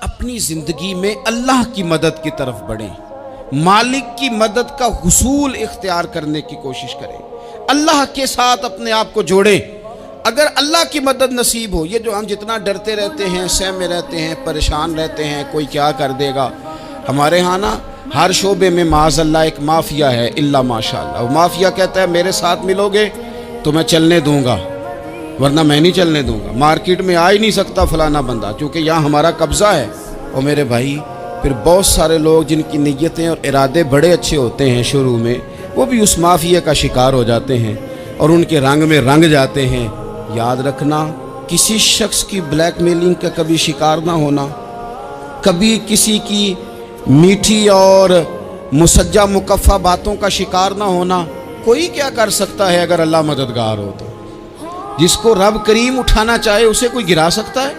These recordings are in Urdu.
اپنی زندگی میں اللہ کی مدد کی طرف بڑھیں، مالک کی مدد کا حصول اختیار کرنے کی کوشش کریں، اللہ کے ساتھ اپنے آپ کو جوڑیں۔ اگر اللہ کی مدد نصیب ہو، یہ جو ہم جتنا ڈرتے رہتے ہیں، سہمے رہتے ہیں، پریشان رہتے ہیں کوئی کیا کر دے گا، ہمارے ہاں نا ہر شعبے میں معاذ اللہ ایک مافیا ہے، الا ماشاءاللہ۔ وہ مافیا کہتا ہے میرے ساتھ ملو گے تو میں چلنے دوں گا، ورنہ میں نہیں چلنے دوں گا، مارکیٹ میں آ ہی نہیں سکتا فلانا بندہ، چونکہ یہاں ہمارا قبضہ ہے۔ اور میرے بھائی پھر بہت سارے لوگ جن کی نیتیں اور ارادے بڑے اچھے ہوتے ہیں شروع میں، وہ بھی اس مافیا کا شکار ہو جاتے ہیں اور ان کے رنگ میں رنگ جاتے ہیں۔ یاد رکھنا، کسی شخص کی بلیک میلنگ کا کبھی شکار نہ ہونا، کبھی کسی کی میٹھی اور مسجع مکفہ باتوں کا شکار نہ ہونا۔ کوئی کیا کر سکتا ہے اگر اللہ مددگار ہو تو؟ جس کو رب کریم اٹھانا چاہے اسے کوئی گرا سکتا ہے؟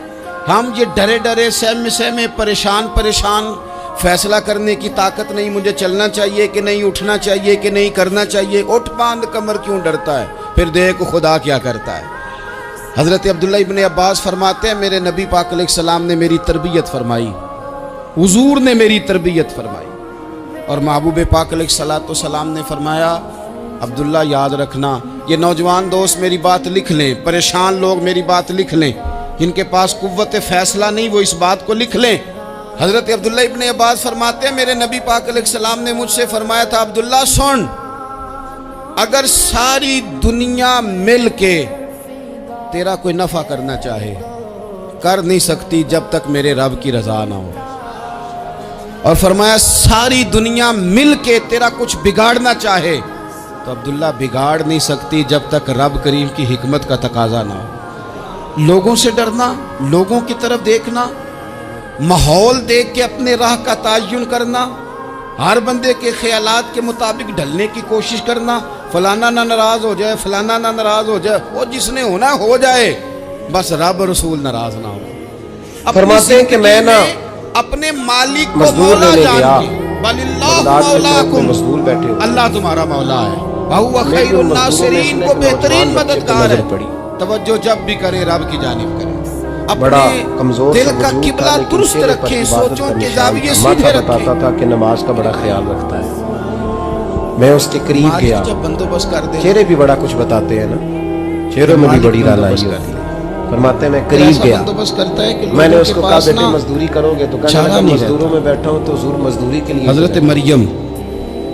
ہم یہ ڈرے ڈرے سہمے پریشان فیصلہ کرنے کی طاقت نہیں، مجھے چلنا چاہیے کہ نہیں، اٹھنا چاہیے کہ نہیں، کرنا چاہیے، اٹھ باندھ کمر کیوں ڈرتا ہے؟ پھر دیکھ خدا کیا کرتا ہے۔ حضرت عبداللہ ابن عباس فرماتے ہیں میرے نبی پاک علیہ السلام نے میری تربیت فرمائی، حضور نے میری تربیت فرمائی، اور محبوب پاک علیہ السلام نے فرمایا عبداللہ یاد رکھنا، یہ نوجوان دوست میری بات لکھ لیں، پریشان لوگ میری بات لکھ لیں، جن کے پاس قوت فیصلہ نہیں وہ اس بات کو لکھ لیں۔ حضرت عبداللہ ابن عباس فرماتے ہیں میرے نبی پاک علیہ السلام نے مجھ سے فرمایا تھا عبداللہ سن، اگر ساری دنیا مل کے تیرا کوئی نفع کرنا چاہے کر نہیں سکتی جب تک میرے رب کی رضا نہ ہو، اور فرمایا ساری دنیا مل کے تیرا کچھ بگاڑنا چاہے تو عبداللہ بگاڑ نہیں سکتی جب تک رب کریم کی حکمت کا تقاضا نہ ہو۔ لوگوں سے ڈرنا، لوگوں کی طرف دیکھنا، ماحول دیکھ کے اپنے راہ کا تعین کرنا، ہر بندے کے خیالات کے مطابق ڈھلنے کی کوشش کرنا، فلانا نہ ناراض ہو جائے، فلانا نہ ناراض ہو جائے، وہ جس نے ہونا ہو جائے، بس رب رسول ناراض نہ ہو۔ فرماتے ہیں کہ میں نا اپنے مالک کو مزدور مولا لینے جان گیا، کے، بل اللہ مولاکم، مزدور بیٹھے ہوئے، اللہ تمہارا مولا ہے، وہو خیر الناصرین، کو بہترین مددگار ہے۔ توجہ جب بھی کرے رب کی جانب کرے، اپنے دل کا قبلہ درست رکھیں، سوچوں کے زاویے سیدھے رکھیں۔ بتاتا تھا کہ نماز کا بڑا خیال رکھتا ہے۔ میں اس کے قریب گیا، جب بندوبست کر دے، چہرے بھی بڑا کچھ بتاتے ہیں نا، چہروں میں بھی بڑی رانائی ہوتی ہے۔ فرماتے ہیں میں قریب گیا، میں نے اس کو کہا بیٹے مزدوری کرو گے تو کہنے لگا مزدوروں میں بیٹھا ہوں تو حضور مزدوری کے لیے حضرت مریم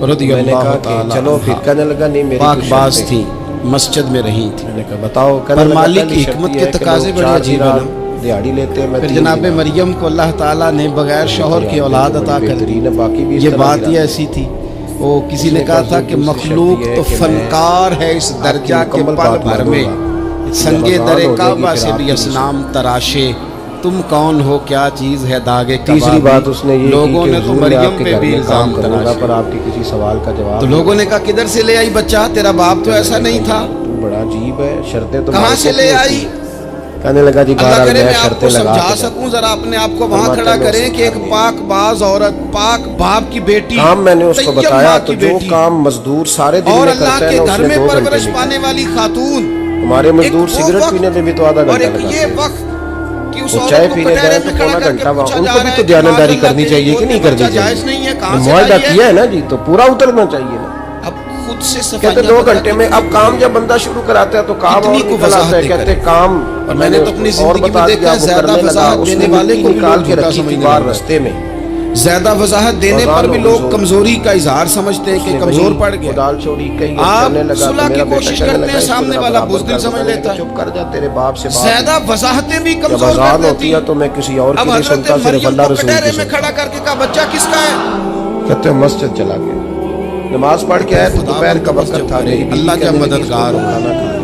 رضی میں نے اللہ کہا کہ تعالیٰ چلو، پھر کہنے لگا نہیں میری پاک کچھ باز شرطیں۔ تھی، مسجد میں رہی تھی، میں نے کہا بتاؤ، پر کہنے لگا مالک پہلی کی شرط حکمت یہ کے ہے کہ تقاضے لوگ بڑے 4 عجیب دینار ہیں۔ دیہڑی لیتے ہیں، میں پھر 3 جناب دینار۔ مریم کو اللہ تعالیٰ نے بغیر شوہر کی اولاد عطا کر دی۔ بہترین ہے، باقی بھی اس یہ طرح بات کی ہی رات ایسی تھی، وہ کسی اس نے نے کہا کہا تھا کہ دوسری مخلوق شرط یہ ہے تو کہ میں فنکار ہے اس درجہ آپ کی کے مکمل پل بات بھر میں، مانوں گا، سنگے جب در آزاد ہو جائے کعبہ گی سے پھر بھی آپ کی اسنام تراشے، تم کون ہو کیا چیز ہے داغے تیسری کبابی۔ بات اس نے یہ لوگوں کی نے کہ تو حضور میں آپ مریم کے پہ گھر بھی میں الزام کام کروں گا تراشے، پر آپ کے کسی سوال کا جواب تو لوگوں نے کہا کدھر سے لے آئی بچہ، تیرا باپ تو ایسا نہیں تھا، تو بڑا عجیب ہے، شرطیں تو کہاں سے لے آئی؟ کہنے لگا جی اللہ بہرحال کرے میں میں آپ شرطیں کو لگا سمجھا کے سکوں، ذرا اپنے آپ کو وہاں فرماتے کھڑا ہیں کریں کہ ایک میں پاک باز عورت، پاک باپ کی بیٹی، کام میں نے اس کو طیب بتایا ماں تو کی جو بیٹی، کام مزدور سارے دن اور میں اللہ کرتا ہے کے نا گھر اس میں نے 2 گھنٹے پرورش میں پانے والی خاتون، ہمارے مزدور ایک وہ سگریٹ وقت پینے میں بھی تو آدھا اور گھنٹہ ایک لگاتے یہ ہیں، وقت کہ اس وہ عورت چائے کو پینے کٹہرے جائے میں تو کھڑا پونا کر کے گھنٹہ پوچھا ان جا کو رہا بھی ہے تو کہ دیانتداری معاذ کرنی اللہ چاہیے کہ نہیں تیری کرنی بچہ جائز چاہیے؟ نہیں ہے، کہاں سے معاہدہ لائی ہے؟ کیا ہے نا جی، تو پورا اترنا چاہیے نا۔ اب خود سے کہتے صفائیاں 2 بتا گھنٹے کے میں، اب کام جب بندہ شروع کراتا ہے تو کام اور کتنی کو نکل آتا ہے، وضاحتیں کہتے کریں۔ کام، اور میں نے تو اپنی اور زندگی میں بتا دیکھا دیا ہے وہ زیادہ کرنے لگا، وضاحت اس دینے نے والے مٹی کو بھی نکال لوگ کے جھوٹا رکھی تھی سمجھنے باہر لگے، رستے میں، زیادہ وضاحت دینے پر بھی لوگ کمزوری کا اظہار سمجھتے ہیں کہ کمزور پڑ گیا۔ دال چھوڑی کہیں آپ چلنے لگا تو صلح کی میرا بیٹا کوشش کہنے کرتے لگا ہیں، اس کو سامنے ذرا والا برابر بزدل کر دو۔ سمجھ میں نے لیتا کہا ہے، چپ کر جا، تیرے باپ سے بات زیادہ وضاحتیں بھی جب کمزور کر آزان دیتی ہوتی ہے تو میں کسی اور اب کی نہیں حضرت سنتا، صرف مریم اللہ کو رسول کٹہرے کی میں سنتا۔ کھڑا کر کے کہا بچہ کس کا ہے؟ کہتے ہیں مسجد چلا گیا، نماز پڑھ کے آئے تو دوپہر کا وقت تھا، میری بیوی اللہ جب کہنے لگی اس کو مددگار ہو، کھانا کھا۔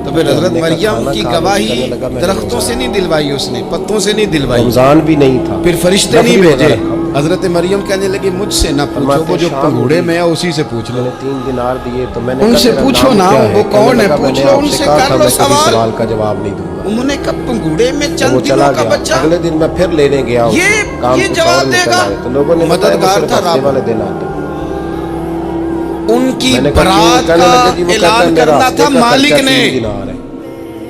تو پھر حضرت نے کہا مریم کھانا کی کھا لو، گواہی کہنے لگا میں نے درختوں روزہ سے نہیں دلوائی، اس نے پتوں سے نہیں دلوائی، رمضان بھی نہیں تھا، پھر فرشتے نہیں نفلی روزہ بھیجے۔ رکھا۔ حضرت مریم کہنے لگی مجھ سے نہ پوچھو، وہ جو پنگھوڑے میں ہے اسی سے پوچھ میں لو، نے 3 دینار دیے تو میں نے ان کہا سے تیرا پوچھو نام نا، کیا وہ کہنے کون ہے، لگا میں پوچھ نے لو آپ ان سے سے، کہا کر تھا لو میں کسی سوال۔ سوال کا جواب نہیں دوں گا۔ انہوں نے کب پنگھوڑے میں وہ چند چلا دنوں کا گیا، بچہ اگلے دن میں پھر لینے گیا، کام یہ کچھ جواب اور دے نکل گا؟ آئے تو لوگوں نے بتایا وہ مددگار صرف تھا ہفتے رب، والے دن آتا ہے۔ ان کی میں نے کہا کیوں؟ برات کہنے کا لگے جی وہ کہتا ہے اعلان میرا کرنا ہفتے تھا کا مالک خرچہ نے، 3 دینار ہے۔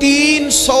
300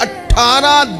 18